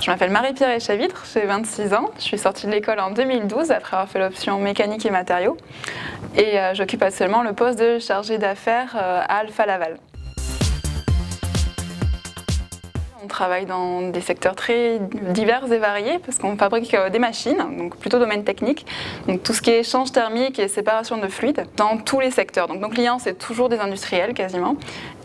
Je m'appelle Marie-Pierre Echavitre, j'ai 26 ans. Je suis sortie de l'école en 2012 après avoir fait l'option mécanique et matériaux. Et j'occupe actuellement le poste de chargée d'affaires à Alfa Laval. On travaille dans des secteurs très divers et variés parce qu'on fabrique des machines, donc plutôt domaine technique, donc tout ce qui est échange thermique et séparation de fluides dans tous les secteurs. Donc nos clients, c'est toujours des industriels quasiment,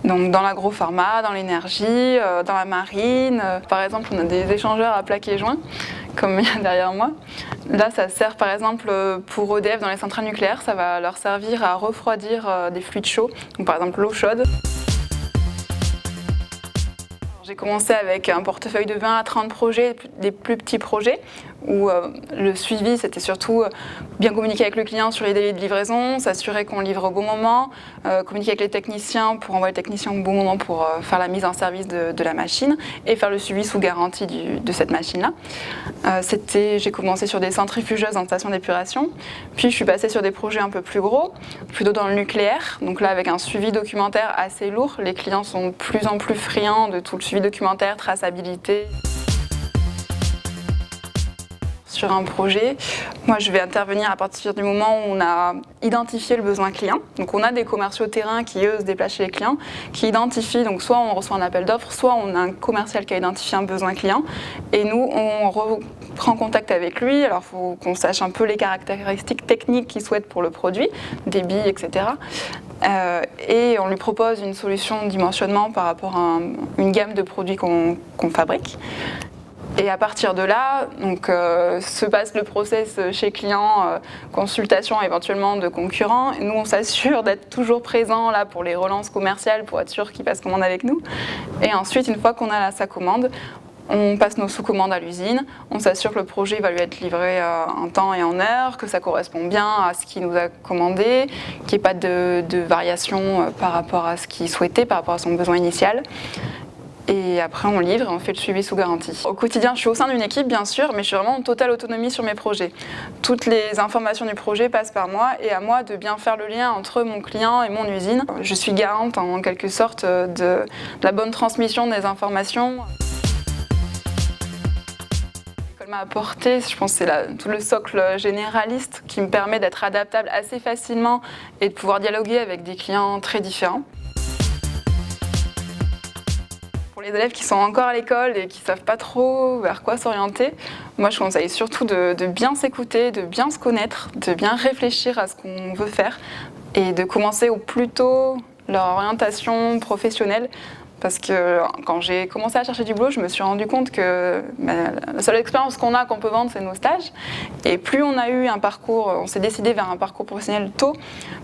donc dans l'agropharma, dans l'énergie, dans la marine. Par exemple, on a des échangeurs à plaquer joints, comme il y a derrière moi. Là, ça sert par exemple pour EDF dans les centrales nucléaires, ça va leur servir à refroidir des fluides chauds, donc par exemple l'eau chaude. J'ai commencé avec un portefeuille de 20 à 30 projets, des plus petits projets, où le suivi, c'était surtout bien communiquer avec le client sur les délais de livraison, s'assurer qu'on livre au bon moment, communiquer avec les techniciens pour envoyer les techniciens au bon moment pour faire la mise en service de la machine et faire le suivi sous garantie de cette machine-là. J'ai commencé sur des centrifugeuses en station d'épuration, puis je suis passée sur des projets un peu plus gros, plutôt dans le nucléaire, donc là avec un suivi documentaire assez lourd. Les clients sont de plus en plus friands de tout le suivi documentaire, traçabilité. Sur un projet, moi je vais intervenir à partir du moment où on a identifié le besoin client. Donc on a des commerciaux terrain qui eux se déplacent chez les clients, qui identifient, donc soit on reçoit un appel d'offres, soit on a un commercial qui a identifié un besoin client et nous on prend contact avec lui. Alors il faut qu'on sache un peu les caractéristiques techniques qu'il souhaite pour le produit, débit, etc. Et on lui propose une solution de dimensionnement par rapport à une gamme de produits qu'on fabrique. Et à partir de là, donc, se passe le process chez client, consultation éventuellement de concurrents. Et nous, on s'assure d'être toujours présent là pour les relances commerciales pour être sûr qu'ils passent commande avec nous. Et ensuite, une fois qu'on a sa commande, on passe nos sous-commandes à l'usine, on s'assure que le projet va lui être livré en temps et en heure, que ça correspond bien à ce qu'il nous a commandé, qu'il n'y ait pas de variation par rapport à ce qu'il souhaitait, par rapport à son besoin initial. Et après, on livre et on fait le suivi sous garantie. Au quotidien, je suis au sein d'une équipe, bien sûr, mais je suis vraiment en totale autonomie sur mes projets. Toutes les informations du projet passent par moi et à moi de bien faire le lien entre mon client et mon usine. Je suis garante, en quelque sorte, de la bonne transmission des informations. L'école m'a apporté, je pense, c'est tout le socle généraliste qui me permet d'être adaptable assez facilement et de pouvoir dialoguer avec des clients très différents. Pour les élèves qui sont encore à l'école et qui ne savent pas trop vers quoi s'orienter, moi je conseille surtout de bien s'écouter, de bien se connaître, de bien réfléchir à ce qu'on veut faire et de commencer au plus tôt leur orientation professionnelle. Parce que quand j'ai commencé à chercher du boulot, je me suis rendu compte que la seule expérience qu'on peut vendre, c'est nos stages. Et plus on a eu un parcours, on s'est décidé vers un parcours professionnel tôt,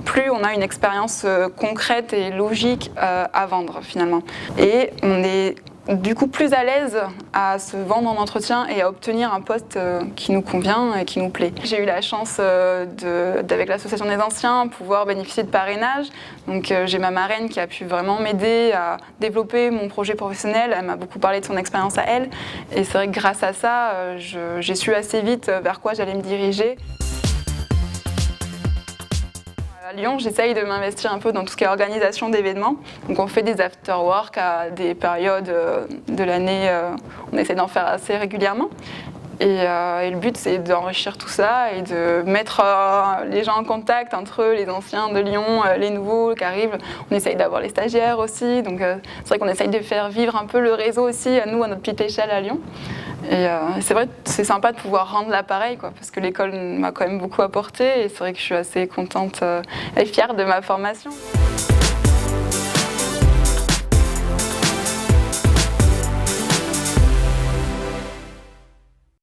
plus on a une expérience concrète et logique à vendre finalement. Et on est du coup plus à l'aise à se vendre en entretien et à obtenir un poste qui nous convient et qui nous plaît. J'ai eu la chance avec l'association des anciens pouvoir bénéficier de parrainage. Donc j'ai ma marraine qui a pu vraiment m'aider à développer mon projet professionnel. Elle m'a beaucoup parlé de son expérience à elle. Et c'est vrai que grâce à ça, j'ai su assez vite vers quoi j'allais me diriger. À Lyon, j'essaye de m'investir un peu dans tout ce qui est organisation d'événements. Donc on fait des after-work à des périodes de l'année, on essaie d'en faire assez régulièrement. Et le but, c'est d'enrichir tout ça et de mettre les gens en contact entre eux, les anciens de Lyon, les nouveaux qui arrivent. On essaye d'avoir les stagiaires aussi. Donc c'est vrai qu'on essaye de faire vivre un peu le réseau aussi, à nous, à notre petite échelle à Lyon. Et c'est vrai que c'est sympa de pouvoir rendre l'appareil, parce que l'école m'a quand même beaucoup apporté. Et c'est vrai que je suis assez contente et fière de ma formation.